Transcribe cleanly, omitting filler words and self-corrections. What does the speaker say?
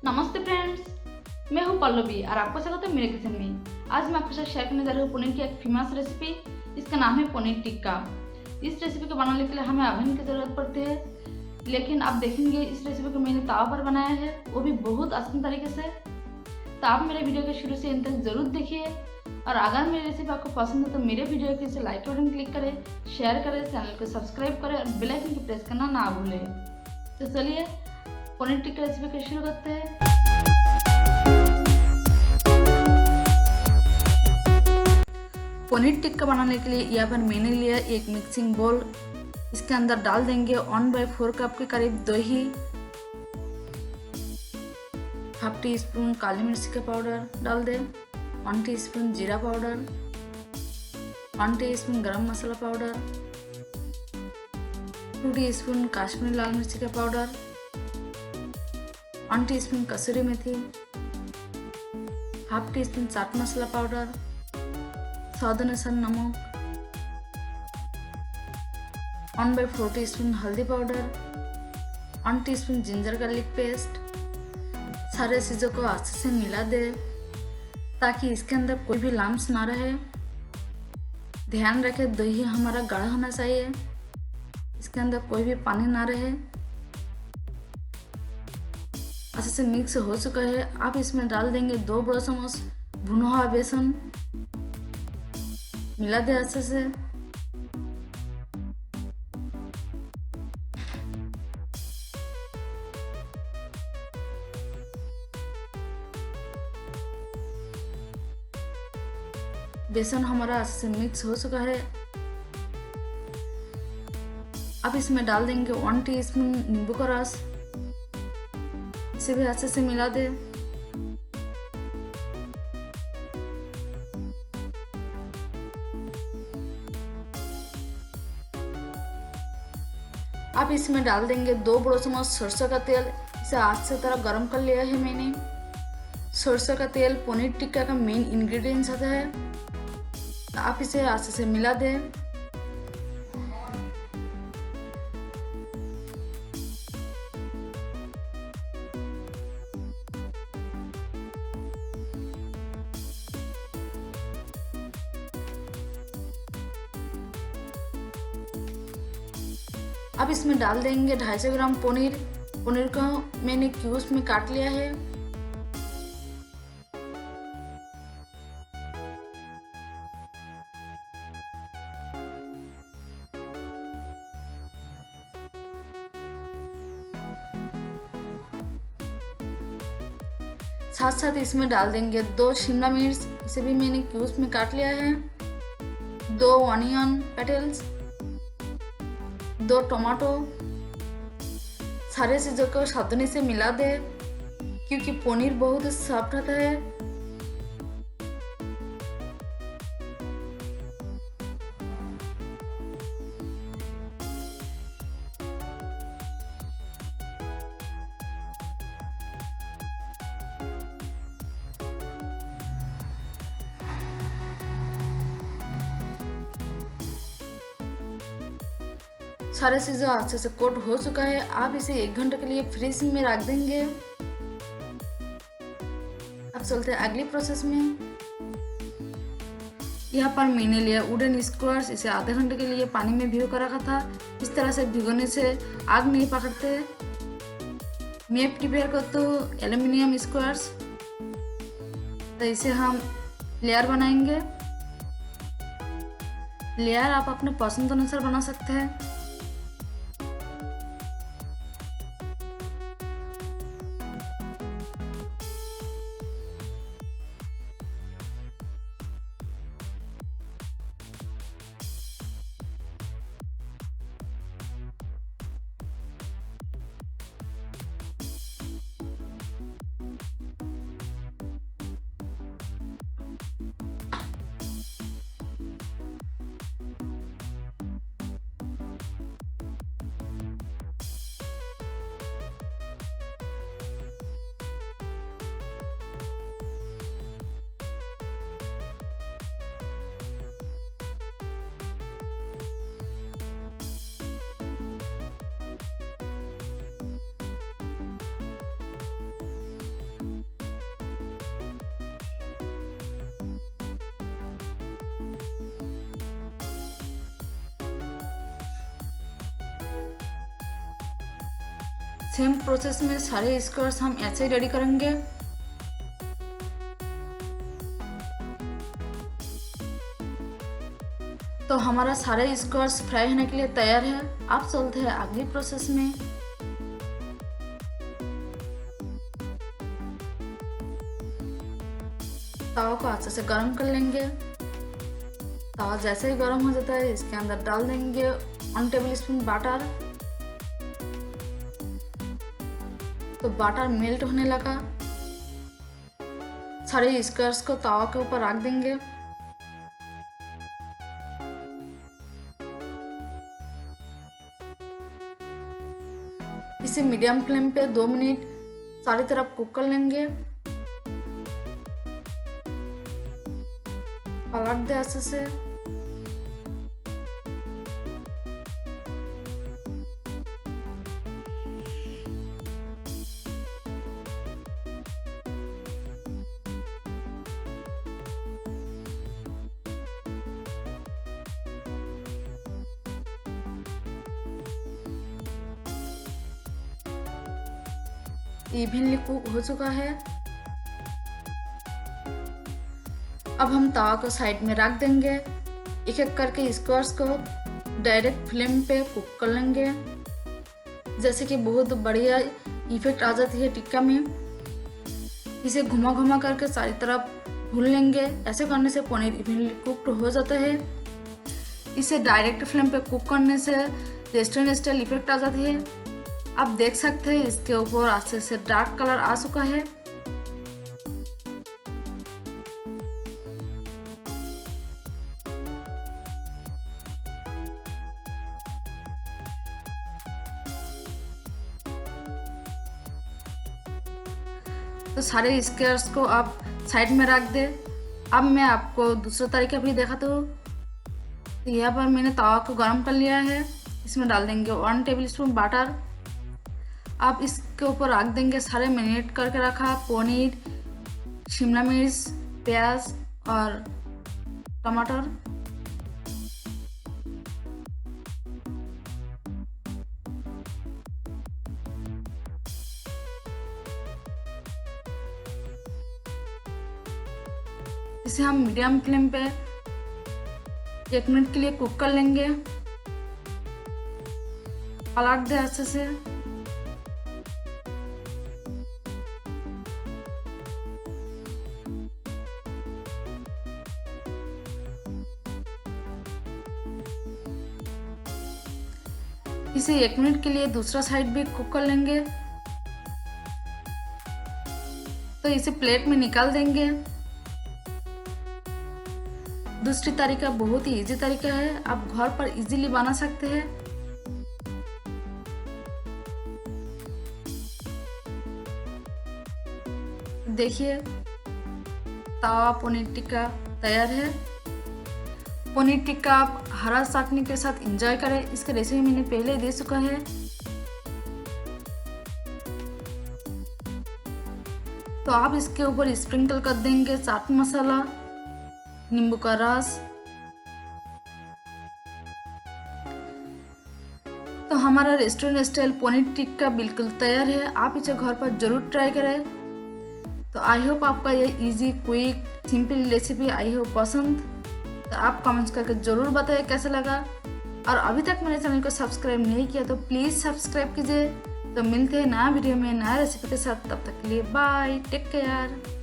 नमस्ते फ्रेंड्स, मैं हूं पल्लवी और आपका स्वागत है मेरे किचन में। आज मैं आपके साथ शेयर करने जा रही हूं पनीर की एक फेमस रेसिपी। इसका नाम है पनीर टिक्का। इस रेसिपी को बनाने के लिए हमें ओवन की ज़रूरत पड़ती है, लेकिन आप देखेंगे इस रेसिपी को मैंने तवा पर बनाया है, वो भी बहुत आसान तरीके से। तो आप मेरे वीडियो के शुरू से अंत तक जरूर देखिए, और अगर मेरी रेसिपी आपको पसंद है तो मेरे वीडियो के इसे लाइक बटन क्लिक करें, शेयर करें, चैनल को सब्सक्राइब करें और बेल आइकन को प्रेस करना ना भूलें। तो चलिए पनीर टिक्का रेसिपी को शुरू करते हैं। पनीर टिक्का बनाने के लिए यहाँ पर मैंने लिया एक मिक्सिंग बोल। इसके अंदर डाल देंगे 1/4 कप के करीब दही, हाफ टी स्पून काली मिर्च का पाउडर डाल दें, 1 टीस्पून जीरा पाउडर, 1 टीस्पून गरम मसाला पाउडर, 2 टीस्पून काश्मीरी लाल मिर्च का पाउडर, 1 टीस्पून कसूरी मेथी, half teaspoon chaat masala powder, स्वाद अनुसार नमक, 1/4 टीस्पून हल्दी powder, 1 teaspoon ginger garlic paste. सारे चीज़ों को अच्छे से मिला दे ताकि इसके अंदर कोई भी लम्स ना रहे। ध्यान रखें दही हमारा गाढ़ा होना चाहिए, इसके अंदर कोई भी पानी ना रहे। अच्छे से मिक्स हो चुका है। आप इसमें डाल देंगे 2 बड़ा चम्मच भुना हुआ बेसन। मिला दे अच्छे से। बेसन हमारा अच्छे से मिक्स हो चुका है। अब इसमें डाल देंगे 1 टीस्पून नींबू का रस। इसे भी अच्छे से मिला दे। अब इसमें डाल देंगे 2 बड़े चम्मच सरसों का तेल। इसे अच्छी तरह गर्म कर लिया है मैंने। सरसों का तेल पनीर टिक्का का मेन इंग्रेडिएंट्स होता है। आप इसे अच्छे से मिला दें। अब इसमें डाल देंगे 250 ग्राम पनीर। पनीर को मैंने क्यूब्स में काट लिया है। साथ साथ इसमें डाल देंगे 2 शिमला मिर्च, इसे भी मैंने क्यूब्स में काट लिया है, 2 ऑनियन पेटल्स, 2 टमाटो। सारे चीज़ों को सावधानी से मिला दे क्योंकि पनीर बहुत सॉफ्ट होता है। सारे चीज़ें अच्छे से कोट हो चुका है। आप इसे 1 घंटे के लिए फ्रीज में रख देंगे। अब चलते हैं अगली प्रोसेस में। यहाँ पर मैंने लिया वुडन स्क्वायर्स। इसे आधे घंटे के लिए पानी में भिगो कर रखा था। इस तरह से भिगोने से आग नहीं पकड़ते। मैं प्रिपेयर करता हूँ एल्युमिनियम स्क्वायर्स। तो इसे हम लेयर बनाएंगे। लेयर आप अपने पसंद अनुसार बना सकते हैं। सेम प्रोसेस में सारे स्क्वायर्स हम ऐसे ही रेडी करेंगे। तो हमारा सारे स्क्वायर्स फ्राई होने के लिए तैयार है। अब चलते हैं अगली प्रोसेस में। तवा को अच्छे से गर्म कर लेंगे। तवा जैसे ही गर्म हो जाता है इसके अंदर डाल देंगे 1 टेबल स्पून बटर। तो बटर मेल्ट होने लगा। सारे स्क्वायर्स को तवा के ऊपर रख देंगे। इसे मीडियम फ्लेम पे 2 मिनट सारी तरफ कुक कर लेंगे। पलट दे अच्छे से। इवनली कुक हो चुका है। अब हम तवा को साइड में रख देंगे। एक एक करके स्क्वायर्स को डायरेक्ट फ्लेम पे कुक कर लेंगे। जैसे कि बहुत बढ़िया इफेक्ट आ जाती है टिक्का में। इसे घुमा घुमा करके सारी तरफ भून लेंगे। ऐसे करने से पनीर इवनली कुक्ड हो जाता है। इसे डायरेक्ट फ्लेम पे कुक करने से रेस्टोरेंट स्टाइल इफेक्ट आ जाती है। आप देख सकते हैं इसके ऊपर अच्छे से डार्क कलर आ चुका है। तो सारे स्क्वायर्स को आप साइड में रख दे। अब मैं आपको दूसरा तरीका भी दिखाता हूँ। तो यहाँ पर मैंने तवा को गर्म कर लिया है। इसमें डाल देंगे 1 टेबल स्पून बटर। आप इसके ऊपर रख देंगे सारे मैरिनेट करके रखा पनीर, शिमला मिर्च, प्याज और टमाटर। इसे हम मीडियम फ्लेम पे 1 मिनट के लिए कुक कर लेंगे। पलट दे अच्छे से। इसे 1 मिनट के लिए दूसरा साइड भी कुक कर लेंगे। तो इसे प्लेट में निकाल देंगे। दूसरी तरीका बहुत ही इजी तरीका है। आप घर पर इजीली बना सकते हैं। देखिए तवा पनीर टिक्का तैयार है। पनीर टिक्का आप हरा चटनी के साथ एंजॉय करें। इसका रेसिपी मैंने पहले दे चुका है। तो आप इसके ऊपर स्प्रिंकल कर देंगे चाट मसाला, नींबू का रस। तो हमारा रेस्टोरेंट स्टाइल पनीर टिक्का बिल्कुल तैयार है। आप इसे घर पर जरूर ट्राई करें। तो आई होप आपका ये easy, quick, simple recipe I hope पसंद। तो आप कमेंट्स करके ज़रूर बताइए कैसा लगा। और अभी तक मेरे चैनल को सब्सक्राइब नहीं किया तो प्लीज़ सब्सक्राइब कीजिए। तो मिलते हैं नया वीडियो में नया रेसिपी के साथ। तब तक के लिए बाय, टेक केयर।